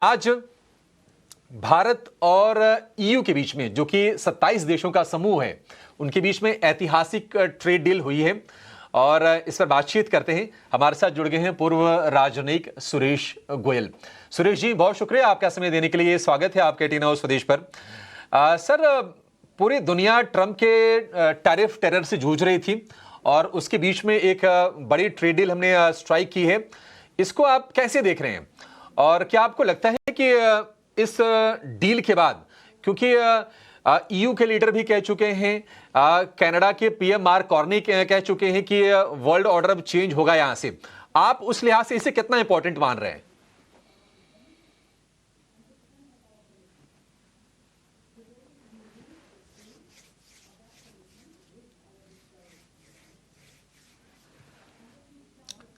आज भारत और ईयू के बीच में, जो कि 27 देशों का समूह है, उनके बीच में ऐतिहासिक ट्रेड डील हुई है और इस पर बातचीत करते हैं। हमारे साथ जुड़ गए हैं पूर्व राजनयिक सुरेश गोयल। सुरेश जी, बहुत शुक्रिया आपका समय देने के लिए। स्वागत है आपके टीना स्वदेश पर। सर, पूरी दुनिया ट्रंप के टैरिफ टेरर से जूझ रही थी और उसके बीच में एक बड़ी ट्रेड डील हमने स्ट्राइक की है। इसको आप कैसे देख रहे हैं और क्या आपको लगता है कि इस डील के बाद, क्योंकि ईयू के लीडर भी कह चुके हैं, कनाडा के पीएम मार्क कार्नी कह चुके हैं कि वर्ल्ड ऑर्डर अब चेंज होगा यहां से, आप उस लिहाज से इसे कितना इंपॉर्टेंट मान रहे हैं?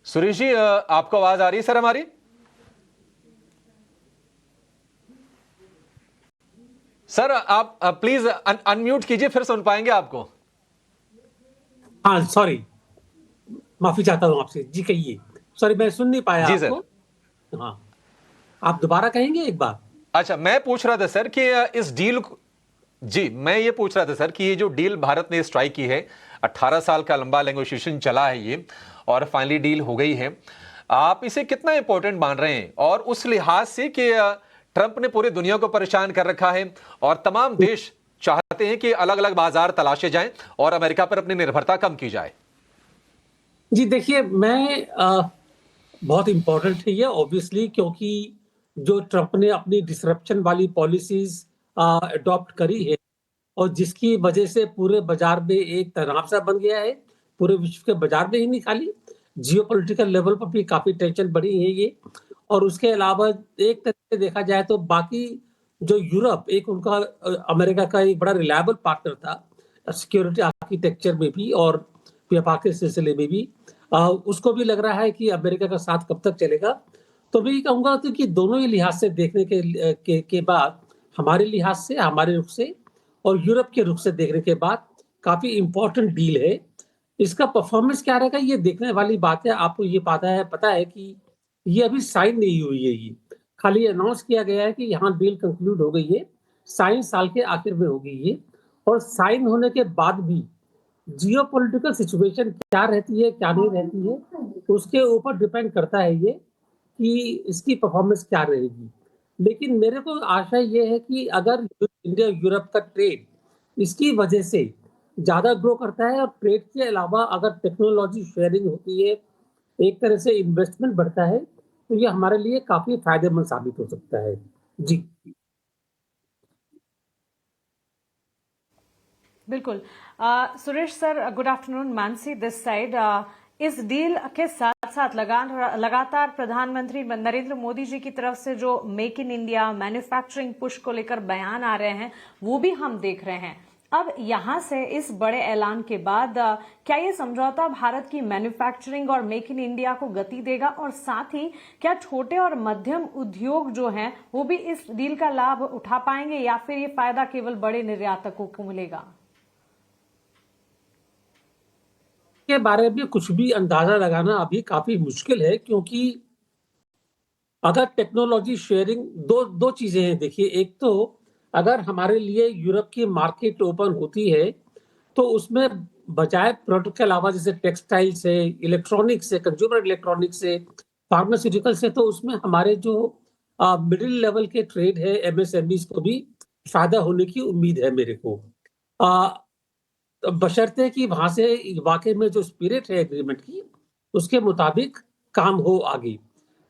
सुरेश जी, आपको आवाज आ रही है सर हमारी? सर आप प्लीज अनम्यूट कीजिए, फिर सुन पाएंगे आपको। हाँ, सॉरी, माफी चाहता हूँ आपसे जी। कहिए, सॉरी मैं सुन नहीं पाया जी आपको। सर। हाँ, आप दोबारा कहेंगे एक बार? अच्छा, मैं पूछ रहा था सर कि इस डील जी, मैं ये पूछ रहा था सर कि ये जो डील भारत ने स्ट्राइक की है, 18 साल का लंबा नेगोशिएशन चला है ये, और फाइनली डील हो गई है, आप इसे कितना इंपॉर्टेंट मान रहे हैं? और उस लिहाज से कि ट्रंप ने पूरी दुनिया को परेशान कर रखा है और तमाम देश चाहते हैं कि अलग अलग बाजार तलाशे जाएं और अमेरिका पर अपनी निर्भरता कम की जाए। जी देखिए, मैं बहुत इंपॉर्टेंट है ये ऑब्वियसली, क्योंकि जो ट्रंप ने अपनी डिसरप्शन वाली पॉलिसीज अडॉप्ट करी है और जिसकी वजह से पूरे बाजार में एक तनाव सा बन गया है, पूरे विश्व के बाजार में ही नहीं, खाली जियोपॉलिटिकल लेवल पर भी काफी टेंशन बढ़ी है ये। और उसके अलावा एक तरह से देखा जाए तो बाकी जो यूरोप, एक उनका अमेरिका का एक बड़ा रिलायबल पार्टनर था सिक्योरिटी आर्किटेक्चर में भी और व्यापार के सिलसिले में भी, उसको भी लग रहा है कि अमेरिका का साथ कब तक चलेगा। तो मैं ये कहूंगा कि दोनों ही लिहाज से देखने के बाद, हमारे लिहाज से, हमारे रुख से और यूरोप के रुख से देखने के बाद, काफी इंपॉर्टेंट डील है। इसका परफॉर्मेंस क्या रहेगा ये देखने वाली बात है। आपको ये पता है कि ये अभी साइन नहीं हुई है, ये खाली अनाउंस किया गया है कि यहाँ डील कंक्लूड हो गई है। साइन साल के आखिर में हो गई है और साइन होने के बाद भी जियोपॉलिटिकल सिचुएशन क्या रहती है, क्या नहीं रहती है, उसके ऊपर डिपेंड करता है ये कि इसकी परफॉर्मेंस क्या रहेगी। लेकिन मेरे को आशा ये है कि अगर इंडिया यूरोप का ट्रेड इसकी वजह से ज़्यादा ग्रो करता है और ट्रेड के अलावा अगर टेक्नोलॉजी शेयरिंग होती है, एक तरह से इन्वेस्टमेंट बढ़ता है, तो ये हमारे लिए काफ़ी फ़ायदेमंद साबित हो सकता है। जी। बिल्कुल। Suresh sir, good afternoon. Mansi this side. इस डील के साथ साथ लगातार प्रधानमंत्री नरेंद्र मोदी जी की तरफ से जो make in India manufacturing push को लेकर बयान आ रहे हैं, वो भी हम देख रहे हैं। अब यहां से इस बड़े ऐलान के बाद क्या ये समझौता भारत की मैन्युफैक्चरिंग और मेक इन इंडिया को गति देगा, और साथ ही क्या छोटे और मध्यम उद्योग जो हैं वो भी इस डील का लाभ उठा पाएंगे, या फिर ये फायदा केवल बड़े निर्यातकों को मिलेगा? के बारे में कुछ भी अंदाजा लगाना अभी काफी मुश्किल है, क्योंकि अगर टेक्नोलॉजी शेयरिंग, दो चीजें हैं। देखिए, एक तो अगर हमारे लिए यूरोप की मार्केट ओपन होती है तो उसमें बजाय प्रोडक्ट के अलावा जैसे टेक्सटाइल से, इलेक्ट्रॉनिक्स से, कंज्यूमर इलेक्ट्रॉनिक्स से, फार्मास्यूटिकल से, तो उसमें हमारे जो मिडिल लेवल के ट्रेड है, एमएसएमईज को भी फायदा होने की उम्मीद है मेरे को। बशर्ते कि वहां से वाकई में जो स्पिरिट है एग्रीमेंट की, उसके मुताबिक काम हो आगे।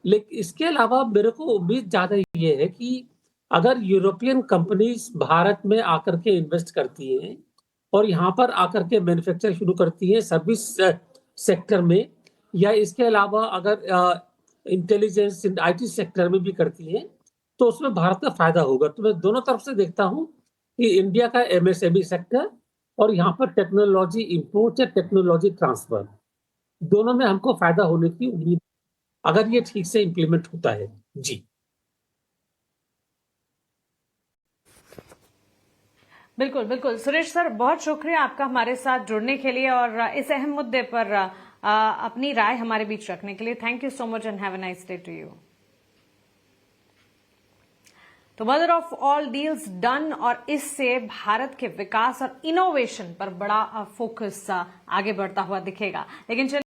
लेकिन इसके अलावा मेरे को उम्मीद ज्यादा ये है कि अगर यूरोपियन कंपनीज भारत में आकर के इन्वेस्ट करती हैं और यहाँ पर आकर के मैन्युफैक्चर शुरू करती हैं सर्विस सेक्टर में, या इसके अलावा अगर इंटेलिजेंस आईटी सेक्टर में भी करती हैं, तो उसमें भारत का फायदा होगा। तो मैं दोनों तरफ से देखता हूँ कि इंडिया का एमएसएमई सेक्टर और यहाँ पर टेक्नोलॉजी इंपोर्ट या टेक्नोलॉजी ट्रांसफर, दोनों में हमको फायदा होने की उम्मीद, अगर ये ठीक से इम्प्लीमेंट होता है। जी बिल्कुल बिल्कुल। सुरेश सर, बहुत शुक्रिया आपका हमारे साथ जुड़ने के लिए और इस अहम मुद्दे पर अपनी राय हमारे बीच रखने के लिए। Thank you so much and have a nice day to you. तो mother of all deals done, और इससे भारत के विकास और इनोवेशन पर बड़ा फोकस आगे बढ़ता हुआ दिखेगा। लेकिन